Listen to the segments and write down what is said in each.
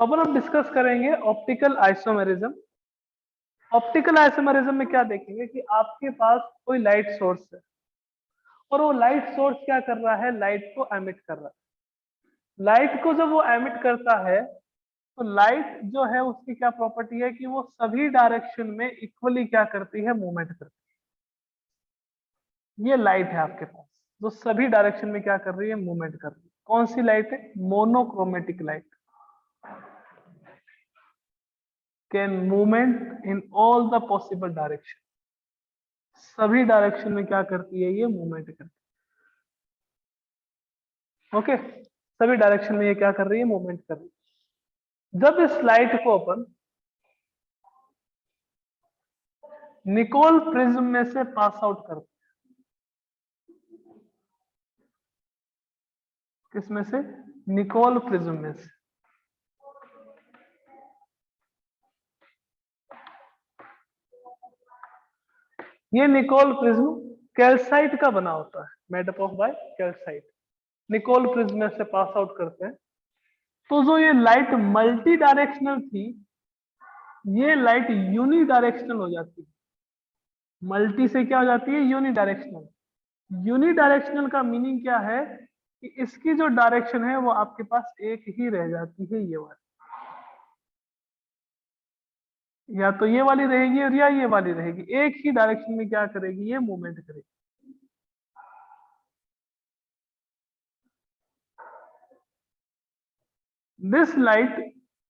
तो अब हम डिस्कस करेंगे ऑप्टिकल आइसोमेरिज्म। ऑप्टिकल आइसोमेरिज्म में क्या देखेंगे कि आपके पास कोई लाइट सोर्स है और वो लाइट सोर्स क्या कर रहा है, लाइट को एमिट कर रहा है। लाइट को जब वो एमिट करता है तो लाइट जो है उसकी क्या प्रॉपर्टी है कि वो सभी डायरेक्शन में इक्वली क्या करती है, मूवमेंट करती है। ये लाइट है आपके पास जो सभी डायरेक्शन में क्या कर रही है, मूवमेंट कर रही है। कौन सी लाइट है? Monochromatic light. Can movement in all the possible direction. सभी डायरेक्शन में क्या करती है, ये मूवमेंट करती है। ओके, सभी डायरेक्शन में ये क्या कर रही है, मूवमेंट कर रही है। जब इस लाइट को अपन निकोल प्रिज्म में से पास आउट करते हैं, किसमें से? निकोल प्रिज्म में से। ये निकोल प्रिज्म कैल्साइट का बना होता है, made up of by calcite. Nicol prism में से पास आउट करते हैं तो जो ये लाइट मल्टी डायरेक्शनल थी, ये लाइट यूनी डायरेक्शनल हो जाती है। मल्टी से क्या हो जाती है, यूनी डायरेक्शनल। यूनी डायरेक्शनल का मीनिंग क्या है कि इसकी जो डायरेक्शन है वो आपके पास एक ही रह जाती है, ये वाली। या तो ये वाली रहेगी और या ये वाली रहेगी, एक ही डायरेक्शन में क्या करेगी, ये मूवमेंट करेगी। This light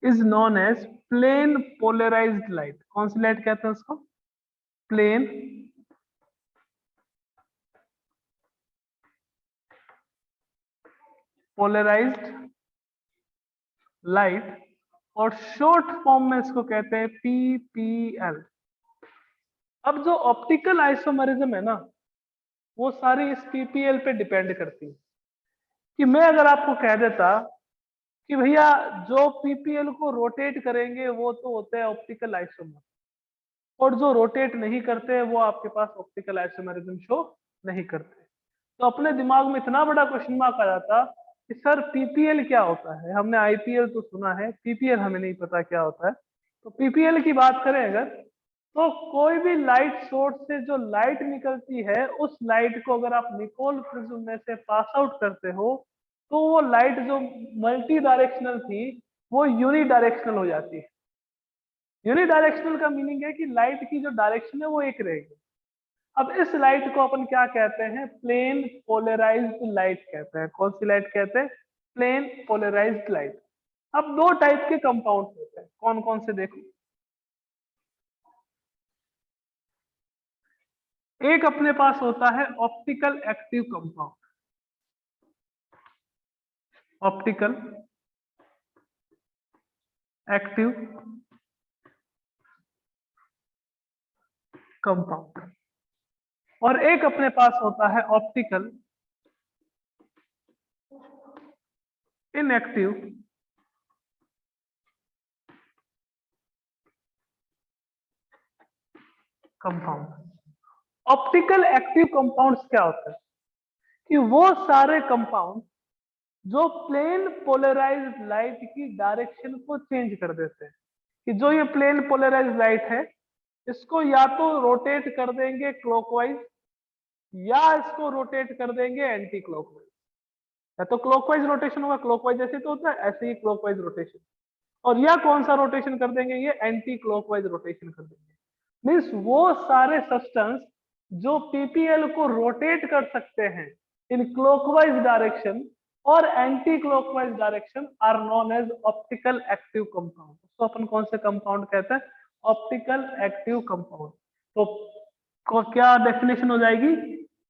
is known as plane polarized light. कौन सी लाइट कहते हैं उसको? प्लेन पोलराइज्ड लाइट, और शॉर्ट फॉर्म में इसको कहते हैं पीपीएल। अब जो ऑप्टिकल आइसोमेरिज्म है ना, वो सारी इस पीपीएल पे डिपेंड करती है। कि मैं अगर आपको कह देता कि भैया जो पीपीएल को रोटेट करेंगे वो तो होते हैं ऑप्टिकल आइसोमर, और जो रोटेट नहीं करते वो आपके पास ऑप्टिकल आइसोमेरिज्म शो नहीं करते, तो अपने दिमाग में इतना बड़ा क्वेश्चन मार्क आ जाता कि सर पीपीएल क्या होता है। हमने आईपीएल तो सुना है, पीपीएल हमें नहीं पता क्या होता है। तो पीपीएल की बात करें अगर, तो कोई भी लाइट सोर्स से जो लाइट निकलती है उस लाइट को अगर आप निकोल प्रिज्म में से पास आउट करते हो तो वो लाइट जो मल्टी डायरेक्शनल थी वो यूनी डायरेक्शनल हो जाती है। यूनी डायरेक्शनल का मीनिंग है कि लाइट की जो डायरेक्शन है वो एक रहेगी। अब इस लाइट को अपन क्या कहते हैं, प्लेन पोलराइज्ड लाइट कहते हैं। कौन सी लाइट कहते हैं? Plane polarized light. अब दो टाइप के कंपाउंड होते हैं, कौन कौन से देखो। एक अपने पास होता है optical active compound. Optical active compound, और एक अपने पास होता है optical inactive compound. Optical active compounds क्या होते हैं कि वो सारे कंपाउंड जो प्लेन पोलराइज्ड लाइट की डायरेक्शन को चेंज कर देते हैं। कि जो ये प्लेन पोलराइज्ड लाइट है इसको या तो रोटेट कर देंगे क्लॉकवाइज या इसको रोटेट कर देंगे एंटी क्लॉकवाइज। या तो क्लॉकवाइज रोटेशन होगा, क्लॉकवाइज जैसे तो होता है ऐसे ही क्लॉकवाइज रोटेशन, और या कौन सा रोटेशन कर देंगे, ये एंटी क्लॉकवाइज रोटेशन कर देंगे। मीन्स वो सारे सब्सटेंस जो पीपीएल को रोटेट कर सकते हैं इन क्लॉकवाइज डायरेक्शन और anti clockwise direction are known as optical active compound. तो अपन कौन से कंपाउंड कहते हैं? Optical active compound. तो क्या डेफिनेशन हो जाएगी?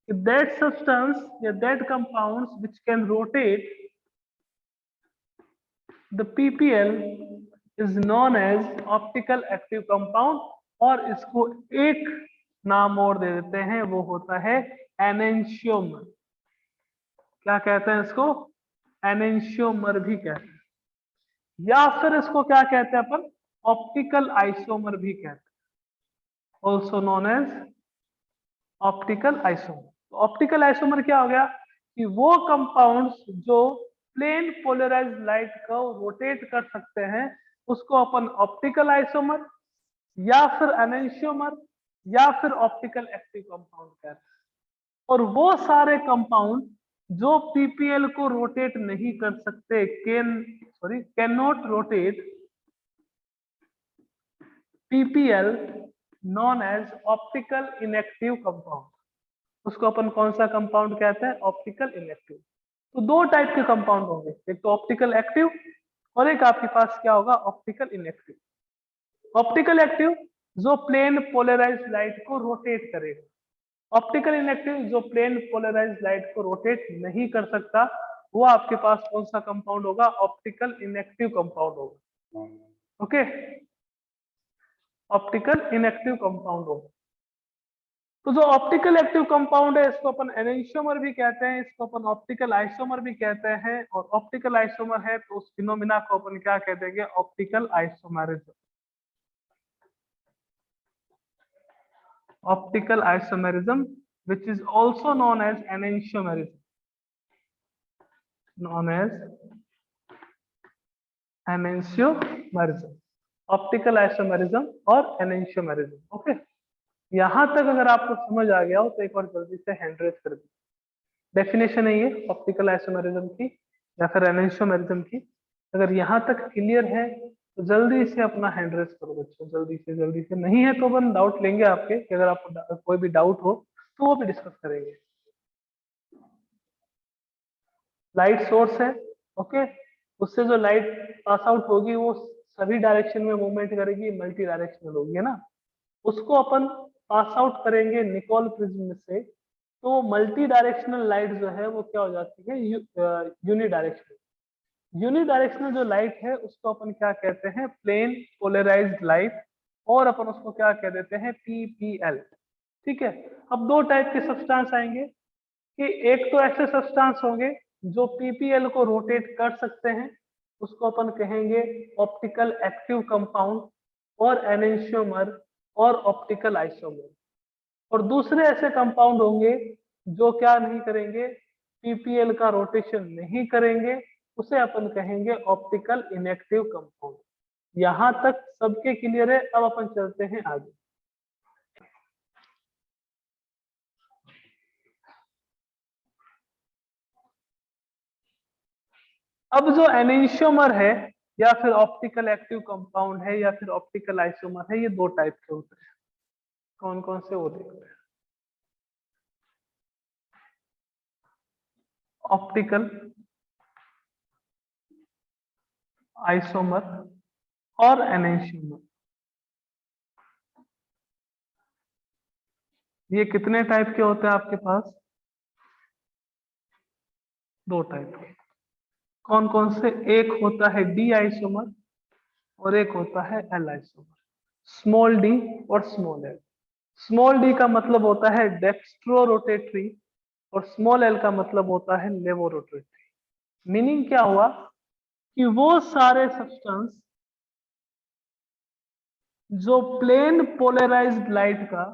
दैट सब्सटेंस या that compounds which can rotate the PPL is known as optical active compound, और इसको एक नाम और दे देते हैं, वो होता है एनेंशियोमर। क्या कहते हैं इसको? एनेंशियोमर भी कहते हैं, या फिर इसको क्या कहते हैं अपन? ऑप्टिकल आइसोमर भी कहते हैं, also known as optical isomer. Optical isomer क्या हो गया कि वो कंपाउंड्स जो प्लेन पोलराइज्ड लाइट को रोटेट कर सकते हैं उसको अपन ऑप्टिकल आइसोमर या फिर एनेंशियोमर या फिर ऑप्टिकल एक्टिव कंपाउंड कहते हैं। और वो सारे कंपाउंड जो पीपीएल को रोटेट नहीं कर सकते, can not rotate PPL known as optical inactive compound, उसको अपन कौन सा कंपाउंड कहते हैं? Optical inactive. तो दो टाइप के कंपाउंड होंगे, एक तो ऑप्टिकल एक्टिव और एक आपके पास क्या होगा? Optical inactive. ऑप्टिकल एक्टिव जो प्लेन पोलराइज्ड लाइट को रोटेट करेगा, ऑप्टिकल इनएक्टिव जो प्लेन पोलराइज्ड लाइट को रोटेट नहीं कर सकता, वो आपके पास कौन सा कंपाउंड होगा? ऑप्टिकल इनएक्टिव कंपाउंड होगा। ओके, ऑप्टिकल इनएक्टिव कंपाउंड होगा। तो जो ऑप्टिकल एक्टिव कंपाउंड है इसको अपन एनेंशियोमर भी कहते हैं, इसको अपन ऑप्टिकल आइसोमर भी कहते हैं। और ऑप्टिकल आइसोमर है तो उस फिनोमिना को अपन क्या कह देंगे? Optical isomerism. Optical isomerism which is also known as enantiomerism, known as enantiomerism, optical isomerism और एनेंशियोमेरिज्म। ओके, यहां तक अगर आपको समझ आ गया हो तो एक बार जल्दी से हैंड रेज कर दीजिए। डेफिनेशन है ये ऑप्टिकल आइसोमेरिज्म की या फिर एनेंशियोमेरिज्म की। अगर यहाँ तक क्लियर है तो जल्दी से अपना हैंड रेज करो बच्चों, जल्दी से। जल्दी से नहीं है तो अपन डाउट लेंगे आपके, कि अगर आपको कोई भी डाउट हो तो वो भी डिस्कस करेंगे। लाइट सोर्स है, ओके, उससे जो लाइट पास आउट होगी वो सभी डायरेक्शन में मूवमेंट करेगी, मल्टी डायरेक्शनल होगी, है ना। उसको अपन पास आउट करेंगे निकोल प्रिज्म से, तो मल्टी डायरेक्शनल लाइट जो है वो क्या हो जाती है? यूनिडायरेक्शनल। यूनिडायरेक्शनल जो लाइट है उसको अपन क्या कहते हैं? प्लेन पोलराइज्ड लाइट, और अपन उसको क्या कह देते हैं? पीपीएल। ठीक है, अब दो टाइप के सब्सटेंस आएंगे कि एक तो ऐसे सब्सटेंस होंगे जो पीपीएल को रोटेट कर सकते हैं, उसको अपन कहेंगे ऑप्टिकल एक्टिव कंपाउंड और एनेंशियोमर और ऑप्टिकल आइसोमर। और दूसरे ऐसे कंपाउंड होंगे जो क्या नहीं करेंगे? पीपीएल का रोटेशन नहीं करेंगे, उसे अपन कहेंगे ऑप्टिकल इनएक्टिव कंपाउंड। यहां तक सबके क्लियर है? अब अपन चलते हैं आगे। अब जो एनेंशियोमर है या फिर ऑप्टिकल एक्टिव कंपाउंड है या फिर ऑप्टिकल आइसोमर है, ये दो टाइप के होते हैं। कौन कौन से वो देखते हैं? ऑप्टिकल आइसोमर और एनेंशियोमर। ये कितने टाइप के होते हैं आपके पास? दो टाइप के। कौन कौन से? एक होता है डी आइसोमर और एक होता है एल आइसोमर। स्मॉल डी और स्मॉल एल। स्मॉल डी का मतलब होता है डेक्स्ट्रो रोटेटरी और स्मॉल एल का मतलब होता है लेवो रोटेटरी। मीनिंग क्या हुआ कि वो सारे सब्सटेंस जो प्लेन पोलराइज्ड लाइट का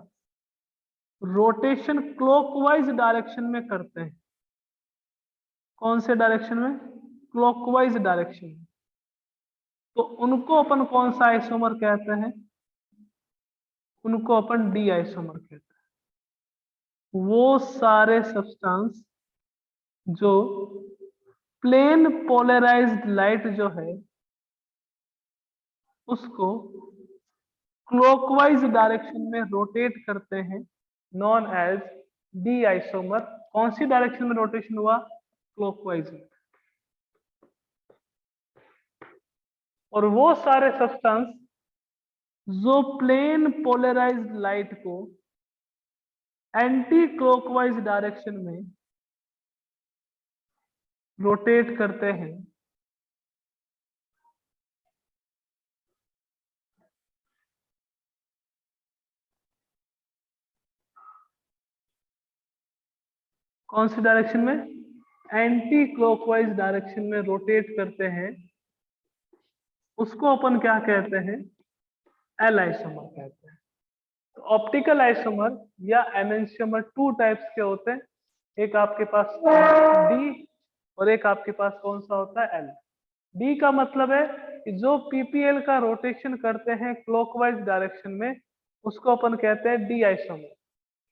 रोटेशन क्लॉकवाइज डायरेक्शन में करते हैं। कौन से डायरेक्शन में? क्लॉकवाइज डायरेक्शन में। तो उनको अपन कौन सा आइसोमर कहते हैं? उनको अपन डी आइसोमर कहते हैं। वो सारे सब्सटेंस जो प्लेन पोलराइज्ड लाइट जो है उसको क्लॉकवाइज डायरेक्शन में रोटेट करते हैं, नॉन एज डी आइसोमर। कौन सी डायरेक्शन में रोटेशन हुआ? क्लॉकवाइज। और वो सारे सब्सटेंस जो प्लेन पोलराइज्ड लाइट को एंटी क्लॉकवाइज डायरेक्शन में रोटेट करते हैं, कौन सी डायरेक्शन में? एंटी क्लॉकवाइज डायरेक्शन में रोटेट करते हैं, उसको अपन क्या कहते हैं? एल आइसोमर कहते हैं। तो ऑप्टिकल आइसोमर या एनेंशियोमर टू टाइप्स के होते हैं। एक आपके पास डी और एक आपके पास कौन सा होता है, एल। डी का मतलब है कि जो पीपीएल का रोटेशन करते हैं क्लॉकवाइज डायरेक्शन में उसको अपन कहते हैं डी आइसोमर,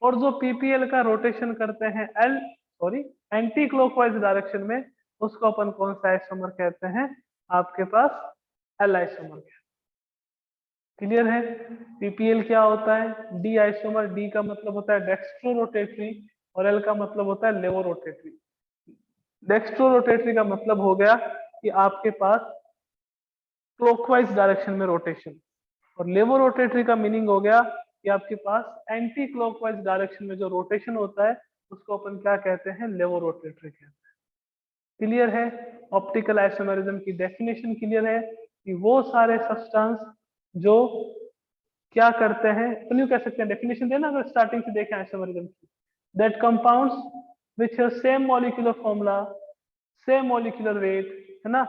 और जो पीपीएल का रोटेशन करते हैं एंटी क्लॉकवाइज डायरेक्शन में उसको अपन कौन सा आइसोमर कहते हैं, आपके पास एल आइसोमर। क्लियर है? पीपीएल क्या होता है, डी आइसोमर। डी का मतलब होता है डेक्स्ट्रो रोटेटरी और एल का मतलब होता है लेवो रोटेटरी। डेक्स्ट्रो रोटेटरी का मतलब हो गया कि आपके पास क्लॉकवाइज डायरेक्शन में रोटेशन, और लेवो रोटेटरी का मीनिंग हो गया कि आपके पास एंटी क्लॉकवाइज डायरेक्शन में जो रोटेशन होता है उसको अपन क्या कहते हैं, लेवो रोटेटरी कहते हैं। क्लियर है? ऑप्टिकल आइसोमेरिज्म की डेफिनेशन क्लियर है कि वो सारे सब्सटेंस जो क्या करते हैं, अपन यूं कह सकते हैं डेफिनेशन देना अगर स्टार्टिंग से देखें आइसोमेरिज्म की, that compounds which have same molecular formula, same molecular weight, है ना,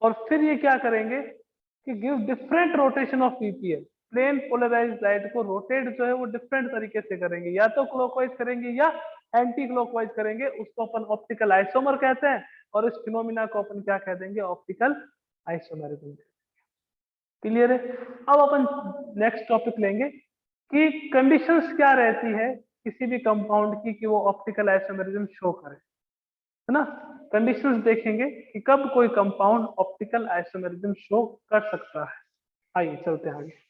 और फिर ये क्या करेंगे कि give different rotation of PPL. Plane polarized light को रोटेट जो है वो डिफरेंट तरीके से करेंगे, या तो क्लॉकवाइज करेंगे या एंटी क्लॉकवाइज करेंगे, उसको अपन ऑप्टिकल आइसोमर कहते हैं, और इस फिनोमिना को अपन क्या कह देंगे, ऑप्टिकल आइसोमेरिज्म। क्लियर है? अब अपन नेक्स्ट टॉपिक लेंगे कि कंडीशंस क्या रहती है किसी भी कंपाउंड की कि वो ऑप्टिकल आइसोमेरिज्म शो करे, है ना। कंडीशंस देखेंगे कि कब कोई कंपाउंड ऑप्टिकल आइसोमेरिज्म शो कर सकता है। आइए चलते हैं आगे।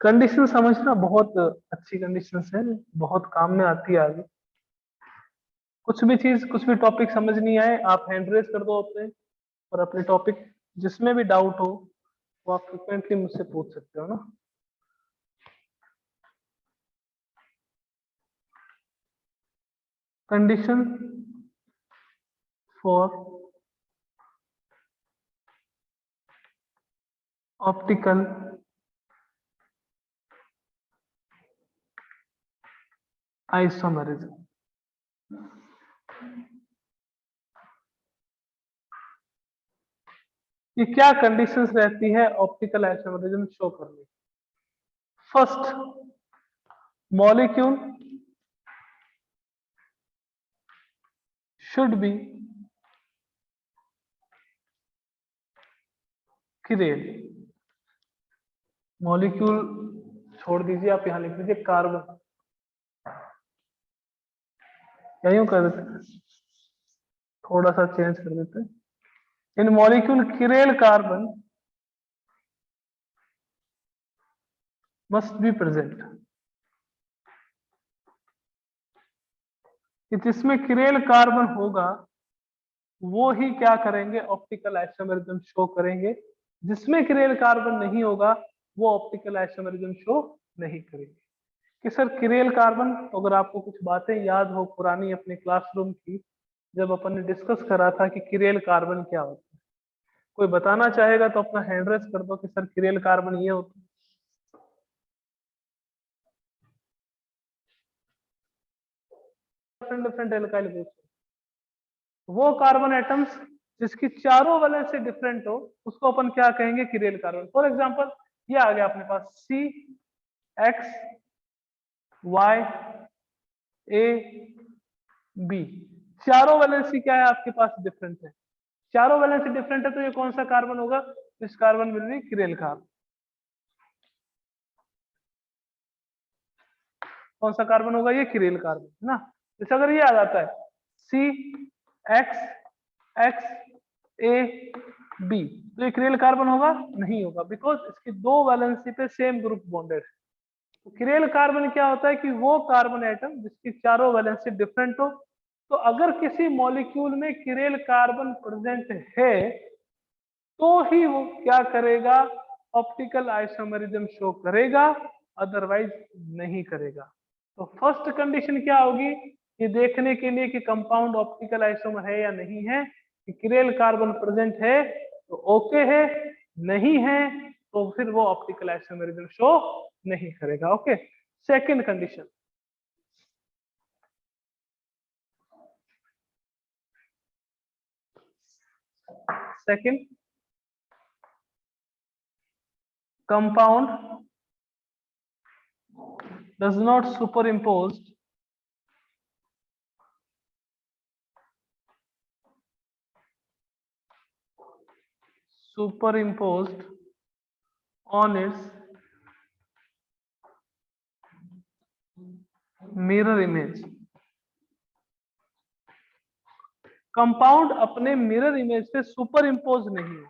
कंडीशन समझना बहुत अच्छी कंडीशंस है, बहुत काम में आती है आगे। कुछ भी चीज, कुछ भी टॉपिक समझ नहीं आए, आप हैंड रेस कर दो अपने, और अपने टॉपिक जिसमें भी डाउट हो वो आप फ्रिक्वेंटली मुझसे पूछ सकते हो ना। Condition for optical isomerism. ये क्या कंडीशंस रहती है ऑप्टिकल आइसोमेरिज्म शो करने? First, molecule should be curl. Molecule छोड़ दीजिए, आप यहां लिख दीजिए कार्बन, या यूं कर देते हैं, थोड़ा सा चेंज कर देते हैं। इन molecule chiral carbon must be present. कि जिसमें किरेल कार्बन होगा वो ही क्या करेंगे, ऑप्टिकल आइसोमेरिज्म शो करेंगे। जिसमें किरेल कार्बन नहीं होगा वो ऑप्टिकल आइसोमेरिज्म शो नहीं करेंगे। कि सर किरेल कार्बन, अगर आपको कुछ बातें याद हो पुरानी अपने क्लासरूम की, जब अपन ने डिस्कस करा था कि किरेल कार्बन क्या होता है, कोई बताना चाहेगा तो अपना हैंड रेस कर दो कि सर किरेल कार्बन ये होता है। डिफरेंट डिफरेंट एल्काइल ग्रुप, वो कार्बन एटम्स जिसकी चारों वैलेंसी डिफरेंट हो उसको अपन क्या कहेंगे, किरेल कार्बन। फॉर एग्जांपल ये आ गया अपने पास सी एक्स वाई ए बी, चारों वैलेंसी क्या है आपके पास, डिफरेंट है। चारों वैलेंसी डिफरेंट है तो ये कौन सा कार्बन होगा, इस carbon will be chiral carbon. कौन सा कार्बन होगा, ये किरेल कार्बन, है ना। जैसे अगर ये आ जाता है सी एक्स एक्स ए बी, तो ये किरेल कार्बन होगा, नहीं होगा, बिकॉज इसकी दो वैलेंसी पे सेम ग्रुप बॉन्डेड है। तो किरेल कार्बन क्या होता है कि वो कार्बन एटम जिसकी चारों वैलेंसी डिफरेंट हो। तो अगर किसी मॉलिक्यूल में किरेल कार्बन प्रेजेंट है तो ही वो क्या करेगा, ऑप्टिकल आइसोमेरिज्म शो करेगा, अदरवाइज नहीं करेगा। तो फर्स्ट कंडीशन क्या होगी, ये देखने के लिए कि कंपाउंड ऑप्टिकल आइसोमर है या नहीं है, कि किरेल कार्बन प्रेजेंट है तो ओके है, नहीं है तो फिर वो ऑप्टिकल आइसोमेरिज्म शो नहीं करेगा। Okay, second condition, second, compound does not superimposed on its mirror image। Compound अपने मिरर इमेज पे सुपर इम्पोज नहीं है।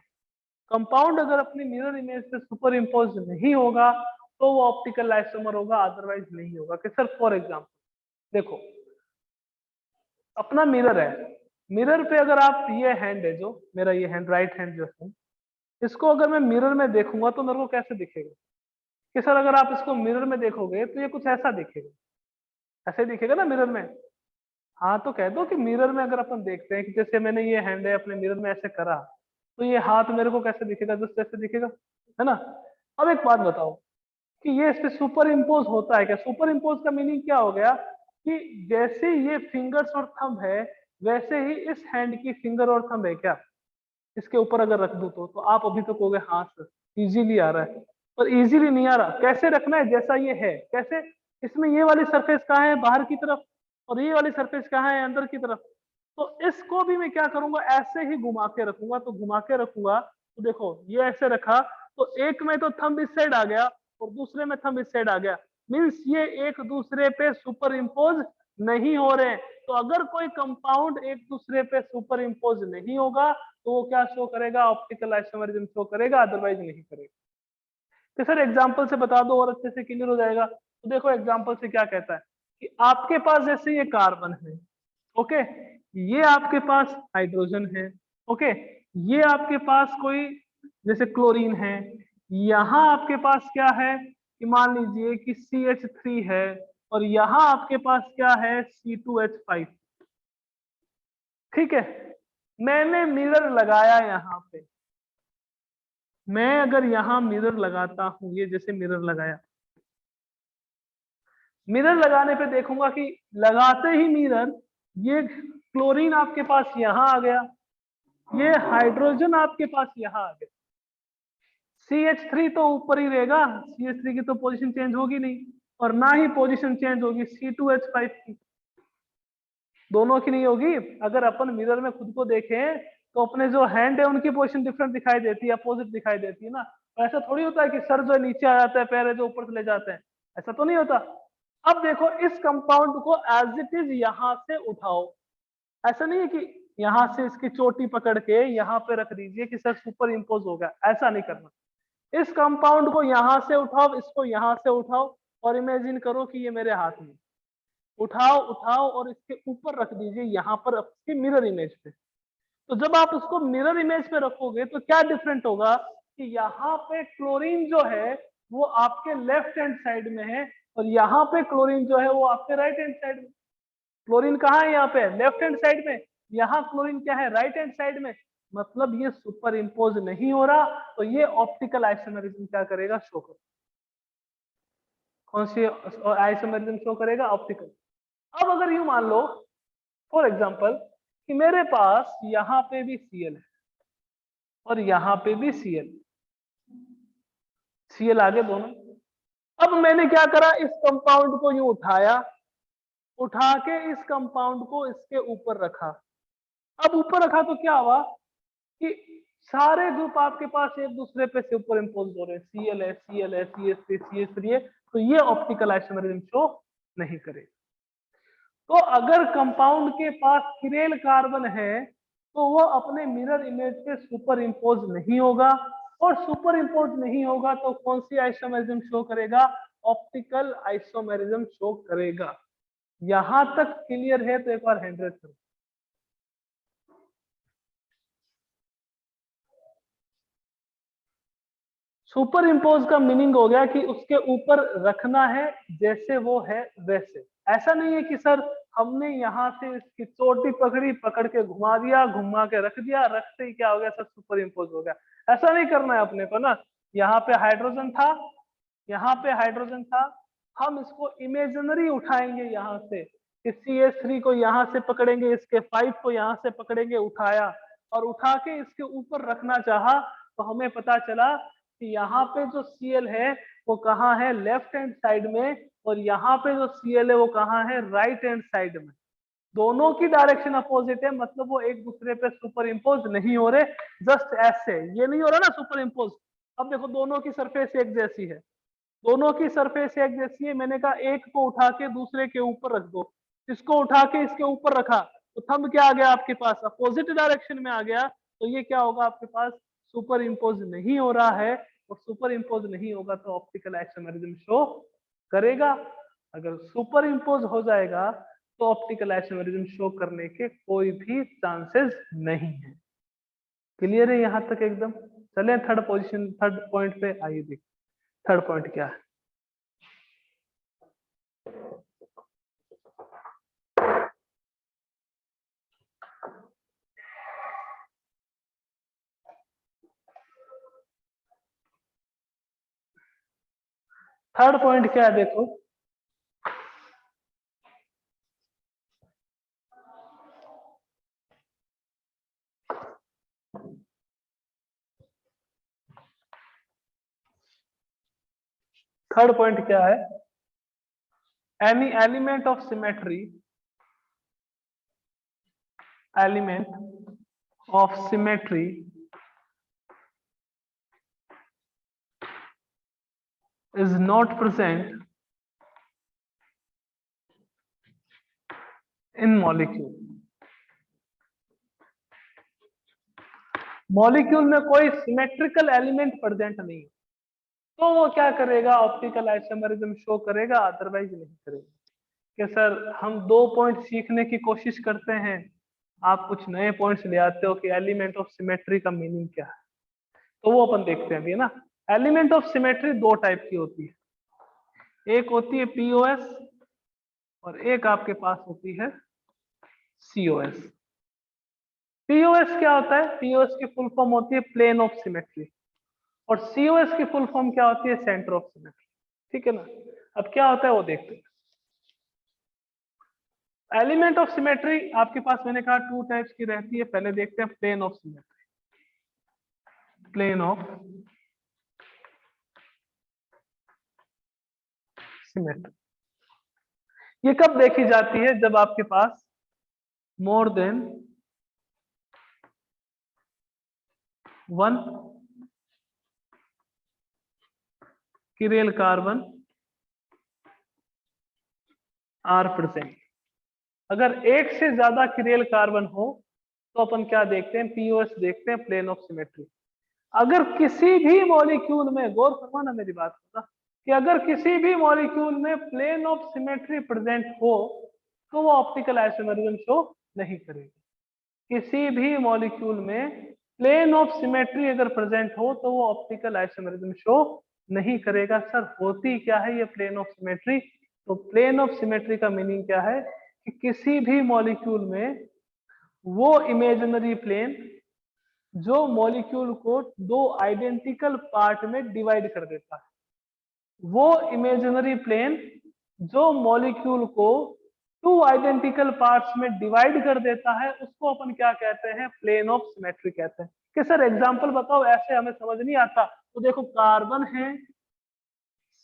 कंपाउंड अगर अपनी मिरर इमेज पे सुपर इम्पोज नहीं होगा तो वो ऑप्टिकल आइसोमर होगा, अदरवाइज नहीं होगा। कि सर फॉर एग्जांपल देखो, अपना मिरर है, मिरर पे अगर आप, ये हैंड है जो मेरा, ये हैंड राइट हैंड जो है, इसको अगर मैं मिरर में देखूंगा तो मेरे को कैसे दिखेगा? कि सर अगर आप इसको मिरर में देखोगे तो ये कुछ ऐसा दिखेगा, ऐसे दिखेगा ना मिरर में। हाँ तो कह दो कि मिरर में अगर अपन देखते हैं कि जैसे मैंने ये हैंड है अपने मिरर में ऐसे करा, तो ये हाथ मेरे को कैसे दिखेगा? जस्ट ऐसे दिखेगा, है ना। अब एक बात बताओ कि ये इस पे सुपर इम्पोज होता है क्या? सुपर इम्पोज का मीनिंग क्या हो गया कि जैसे ये फिंगर्स और थंब है वैसे ही इस हैंड की फिंगर और थंब है क्या, इसके ऊपर अगर रख दूं तो आप अभी तो कहोगे हाँ सर इजीली आ रहा है, पर इजीली नहीं आ रहा। कैसे रखना है? जैसा ये है कैसे, इसमें ये वाली सरफेस कहाँ है? बाहर की तरफ, और ये वाली सरफेस कहाँ है? अंदर की तरफ। तो इसको भी मैं क्या करूंगा? ऐसे ही घुमा के रखूंगा। तो घुमा के रखूंगा तो देखो ये ऐसे रखा तो एक में तो थंब इस साइड आ गया और दूसरे में थंब इस साइड आ गया, मीन्स ये एक दूसरे पे सुपर इम्पोज नहीं हो रहे। तो अगर कोई कंपाउंड एक दूसरे पे सुपर इम्पोज नहीं होगा तो वो क्या शो करेगा? ऑप्टिकल आइसोमरिज्म शो करेगा, अदरवाइज नहीं करेगा। तो सर एग्जांपल से बता दो और अच्छे से क्लियर हो जाएगा। तो देखो एग्जांपल से क्या कहता है कि आपके पास जैसे ये कार्बन है, ओके, ये आपके पास हाइड्रोजन है, ओके, ये आपके पास कोई जैसे क्लोरीन है, यहाँ आपके पास क्या है कि मान लीजिए कि CH3 है, और यहाँ आपके पास क्या है? C2H5। ठीक है, मैंने मिरर लगाया यहाँ पे, मैं अगर यहाँ मिरर लगाता हूं, ये जैसे मिरर लगाया, मिरर लगाने पे देखूंगा कि लगाते ही मिरर ये क्लोरीन आपके पास यहाँ आ गया, ये हाइड्रोजन आपके पास यहाँ आ गया, CH3 तो ऊपर ही रहेगा, CH3 की तो पोजीशन चेंज होगी नहीं, और ना ही पोजीशन चेंज होगी C2H5 की, दोनों की नहीं होगी। अगर अपन मिरर में खुद को देखें तो अपने जो हैंड है उनकी पोजीशन डिफरेंट दिखाई देती है, अपोजिट दिखाई देती है ना। ऐसा थोड़ी होता है कि सर जो नीचे आ जाता है, पैर है जो ऊपर चले जाते हैं, ऐसा तो नहीं होता। अब देखो इस कंपाउंड को एज इट इज यहां से उठाओ, ऐसा नहीं है कि यहां से इसकी चोटी पकड़ के यहां पे रख दीजिए कि सर सुपर इम्पोज होगा, ऐसा नहीं करना। इस कंपाउंड को यहां से उठाओ, इसको यहां से उठाओ, और इमेजिन करो कि ये मेरे हाथ में, उठाओ उठाओ और इसके ऊपर रख दीजिए यहाँ पर आपके मिरर इमेज पे। तो जब आप उसको मिरर इमेज पे रखोगे तो क्या डिफरेंट होगा कि यहाँ पे क्लोरीन जो है वो आपके लेफ्ट हैंड साइड में है, और यहाँ पे क्लोरीन जो है वो आपके राइट हैंड साइड में। क्लोरीन कहाँ है? यहाँ पे लेफ्ट हैंड साइड में, यहाँ क्लोरीन क्या है? राइट हैंड साइड में। मतलब ये सुपर इम्पोज नहीं हो रहा, तो ये ऑप्टिकल आइसोमेरिज्म क्या करेगा? शो करेगा। कौन सी आइसोमेरिज्म शो करेगा? ऑप्टिकल। अब अगर यूं मान लो फॉर एग्जाम्पल कि मेरे पास यहाँ पे भी Cl है और यहाँ पे भी Cl, Cl आगे दोनों। अब मैंने क्या करा? इस कंपाउंड को यूं उठाया, उठा के इस कंपाउंड को इसके ऊपर रखा। अब ऊपर रखा तो क्या हुआ कि सारे ग्रुप आपके पास एक दूसरे पे सुपर इम्पोज हो रहे हैं, Cl है, Cl है, CH3 CH3 है, तो ये ऑप्टिकल आइसोमेरिज्म शो नहीं करेगा। तो अगर कंपाउंड के पास किरेल कार्बन है तो वो अपने मिरर इमेज पे सुपर इम्पोज नहीं होगा, और सुपर इम्पोज नहीं होगा तो कौन सी आइसोमेरिज्म शो करेगा? ऑप्टिकल आइसोमेरिज्म शो करेगा। यहां तक क्लियर है? तो एक बार 100 करो। सुपर इम्पोज का मीनिंग हो गया कि उसके ऊपर रखना है जैसे वो है वैसे। ऐसा नहीं है कि सर हमने यहाँ से इसकी चोटी पकड़ी, पकड़ के घुमा दिया, घुमा के रख दिया, रखते ही क्या हो गया? सर सुपर इम्पोज हो गया। ऐसा नहीं करना है अपने को ना। यहाँ पे हाइड्रोजन था, यहाँ पे हाइड्रोजन था, हम इसको इमेजिनरी उठाएंगे यहाँ से, इस CH3 को यहाँ से पकड़ेंगे, इसके 5 को यहाँ से पकड़ेंगे, उठाया, और उठा के इसके ऊपर रखना चाहा तो हमें पता चला कि यहाँ पे जो Cl है वो कहाँ है, लेफ्ट हैंड साइड में, और यहाँ पे जो Cl है वो कहाँ है, राइट हैंड साइड में। दोनों की डायरेक्शन अपोजिट है, मतलब वो एक दूसरे पे सुपर इम्पोज नहीं हो रहे, जस्ट ऐसे, ये नहीं हो रहा ना सुपर इम्पोज। अब देखो दोनों की सरफेस एक जैसी है, दोनों की सरफेस एक जैसी है, मैंने कहा एक को उठा के दूसरे के ऊपर रख दो, इसको उठा के इसके ऊपर रखा तो थंब क्या आ गया आपके पास, अपोजिट डायरेक्शन में आ गया, तो ये क्या होगा आपके पास, सुपर इम्पोज नहीं हो रहा है, और सुपर इम्पोज नहीं होगा तो ऑप्टिकल आइसोमेरिज्म शो करेगा। अगर सुपर इम्पोज हो जाएगा तो ऑप्टिकल आइसोमेरिज्म शो करने के कोई भी चांसेस नहीं है। क्लियर है यहां तक एकदम? चले थर्ड पोजीशन, थर्ड पॉइंट पे आइए देखिए थर्ड पॉइंट क्या है। थर्ड पॉइंट क्या है देखो, थर्ड पॉइंट क्या है, any element of symmetry, element of symmetry is not present in molecule। Molecule में कोई सिमेट्रिकल एलिमेंट प्रेजेंट नहीं है तो वो क्या करेगा, ऑप्टिकल आइसोमेरिज्म शो करेगा, अदरवाइज नहीं करेगा। कि सर हम 2 पॉइंट सीखने की कोशिश करते हैं, आप कुछ नए पॉइंट्स ले आते हो कि एलिमेंट ऑफ सिमेट्री का मीनिंग क्या है, तो वो अपन देखते हैं अभी ना। एलिमेंट ऑफ सिमेट्री 2 टाइप की होती है, एक होती है पीओएस और एक आपके पास होती है सीओएस। पीओएस क्या होता है, पीओएस की फुल फॉर्म होती है प्लेन ऑफ सिमेट्री, और सीओएस की फुल फॉर्म क्या होती है, सेंटर ऑफ सिमेट्री। ठीक है ना? अब क्या होता है वो देखते हैं। एलिमेंट ऑफ सिमेट्री आपके पास मैंने कहा 2 टाइप्स की रहती है, पहले देखते हैं plane of symmetry. Plane of symmetry ये कब देखी जाती है, जब आपके पास more than 1 chiral carbon are present. अगर एक से ज्यादा किरेल कार्बन हो तो अपन क्या देखते हैं, पीओएस देखते हैं, प्लेन ऑफ सिमेट्री। अगर किसी भी मॉलिक्यूल में, गौर करवाना मेरी बात का, कि अगर किसी भी मॉलिक्यूल में प्लेन ऑफ सिमेट्री प्रेजेंट हो तो वो ऑप्टिकल आइसोमेरिज्म शो नहीं करेगी। किसी भी मॉलिक्यूल में प्लेन ऑफ सिमेट्री अगर प्रेजेंट हो तो वो ऑप्टिकल आइसोमेरिज्म शो नहीं करेगा। सर होती क्या है ये प्लेन ऑफ सिमेट्री? तो प्लेन ऑफ सिमेट्री का मीनिंग क्या है कि किसी भी मॉलिक्यूल में वो इमेजिनरी प्लेन जो मॉलिक्यूल को 2 आइडेंटिकल पार्ट में डिवाइड कर देता है, वो इमेजिनरी प्लेन जो मॉलिक्यूल को 2 आइडेंटिकल पार्ट्स में डिवाइड कर देता है, उसको अपन क्या कहते हैं, प्लेन ऑफ सिमेट्री कहते हैं। कि सर एग्जांपल बताओ, ऐसे हमें समझ नहीं आता। तो देखो कार्बन है,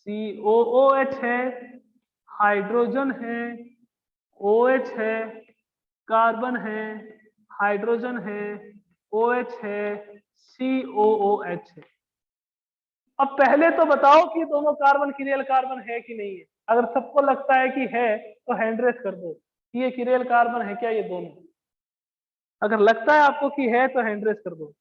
COOH है, हाइड्रोजन है, OH है, कार्बन है, हाइड्रोजन है, OH है, COOH है। अब पहले तो बताओ कि दोनों कार्बन किरेल कार्बन है कि नहीं है। अगर सबको लगता है कि है तो हैंड रेस कर दो कि ये किरेल कार्बन है क्या, ये दोनों। अगर लगता है आपको कि है तो हैंड रेस कर दो।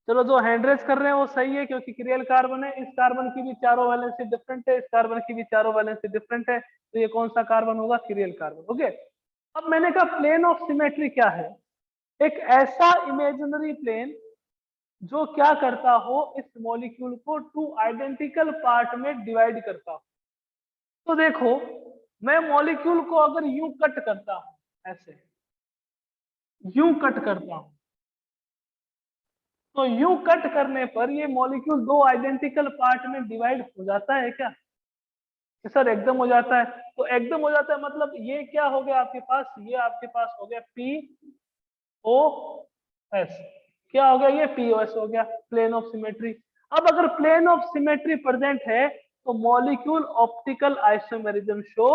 चलो जो हैंड रेस कर रहे हैं वो सही है, क्योंकि किरेल कार्बन है, इस कार्बन की भी चारों वैलेंसी डिफरेंट है, इस कार्बन की भी चारों वैलेंसी डिफरेंट है, तो ये कौन सा कार्बन होगा, किरेल कार्बन। ओके, अब मैंने कहा प्लेन ऑफ सिमेट्री क्या है, एक ऐसा इमेजिनरी प्लेन जो क्या करता हो, इस मॉलिक्यूल को 2 आइडेंटिकल पार्ट में डिवाइड करता हो। तो देखो मैं मॉलिक्यूल को अगर यूं कट करता हूं, ऐसे यूं कट करता हूं, तो यूं कट करने पर ये मॉलिक्यूल 2 आइडेंटिकल पार्ट में डिवाइड हो जाता है क्या? कि सर एकदम हो जाता है, तो एकदम हो जाता है मतलब ये क्या हो गया आपके पास, ये आपके पास हो गया POS। क्या हो गया, ये POS हो गया, प्लेन ऑफ सिमेट्री। अब अगर प्लेन ऑफ सिमेट्री प्रेजेंट है तो मॉलिक्यूल ऑप्टिकल आइसोमेरिज्म शो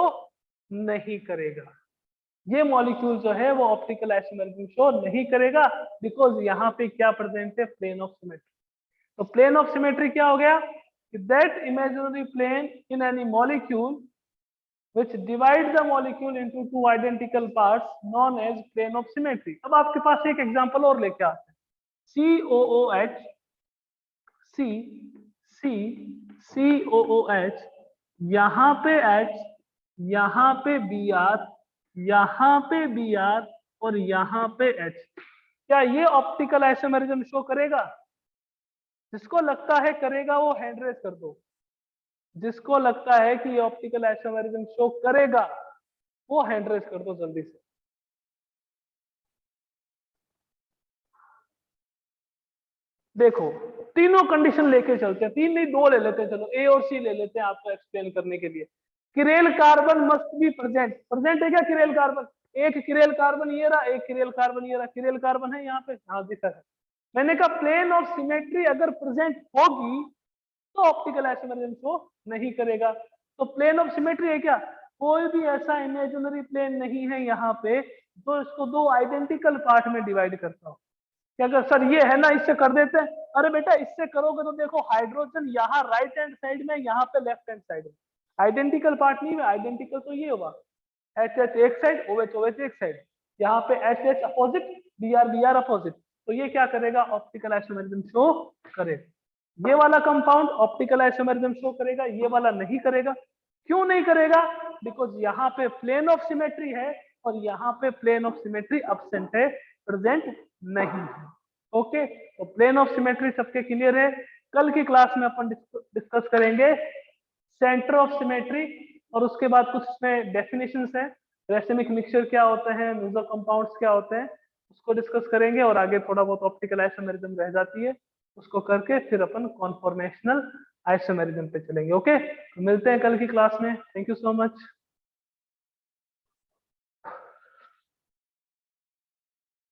नहीं करेगा। ये मॉलिक्यूल जो है वो ऑप्टिकल आइसोमेरिज्म शो नहीं करेगा, बिकॉज यहाँ पे क्या प्रेजेंट है, प्लेन ऑफ सिमेट्री। तो प्लेन ऑफ सिमेट्री क्या हो गया, that imaginary plane in any molecule which divide the molecule into two identical parts known as plane of symmetry। अब आपके पास एक एग्जांपल और लेके आते हैं, COOH, C C COOH, यहाँ पे H, यहाँ पे Br, यहाँ पे Br और यहाँ पे H। क्या ये ऑप्टिकल आइसोमेरिज्म शो करेगा? जिसको लगता है करेगा वो हैंड रेज कर दो। जिसको लगता है कि ये ऑप्टिकल आइसोमेरिज्म शो करेगा वो हैंड रेज कर दो जल्दी से। देखो तीनों कंडीशन लेके चलते हैं, तीन नहीं दो ले लेते हैं, चलो ए और सी ले लेते हैं आपको एक्सप्लेन करने के लिए। Chiral carbon must be present. Present है क्या किरेल कार्बन? एक किरेल कार्बन ये रहा, एक किरेल कार्बन ये रहा, किरेल कार्बन है यहाँ पे, हाँ दिखा है। मैंने कहा प्लेन ऑफ सिमेट्री अगर प्रेजेंट होगी तो ऑप्टिकल आइसोमेरिज्म शो नहीं करेगा। तो प्लेन ऑफ सिमेट्री है क्या, कोई भी ऐसा इमेजिनरी प्लेन नहीं है यहाँ पे जो इसको दो आइडेंटिकल पार्ट में डिवाइड करता हो। क्या अगर सर ये है ना इससे कर देते हैं, अरे बेटा इससे करोगे तो देखो हाइड्रोजन यहाँ राइट हैंड साइड में, यहाँ पे लेफ्ट हैंड साइड में, आइडेंटिकल पार्ट नहीं है, आइडेंटिकल तो ये होगा HH एक साइड, OH एक साइड, यहाँ पे HH अपोजिट, Br अपोजिट। तो ये क्या करेगा, ऑप्टिकल आइसोमेरिज्म शो करेगा। ये वाला कंपाउंड ऑप्टिकल आइसोमेरिज्म शो करेगा, ये वाला नहीं करेगा। क्यों नहीं करेगा? बिकॉज यहाँ पे प्लेन ऑफ सिमेट्री है और यहाँ पे प्लेन ऑफ सिमेट्री एब्सेंट है, प्रेजेंट नहीं है। ओके, तो प्लेन ऑफ सिमेट्री सबके क्लियर है। कल की क्लास में अपन डिस्कस करेंगे सेंटर ऑफ सिमेट्री और उसके बाद कुछ इसमें डेफिनेशंस है, रेसिमिक मिक्सचर क्या होते हैं, म्यूजो कंपाउंड्स क्या होते हैं, उसको डिस्कस करेंगे। और आगे थोड़ा बहुत ऑप्टिकल आइसोमेरिज्म रह जाती है, उसको करके फिर अपन कॉन्फॉर्मेशनल आइसोमेरिज्म पे चलेंगे। ओके, तो मिलते हैं कल की क्लास में। Thank you so much.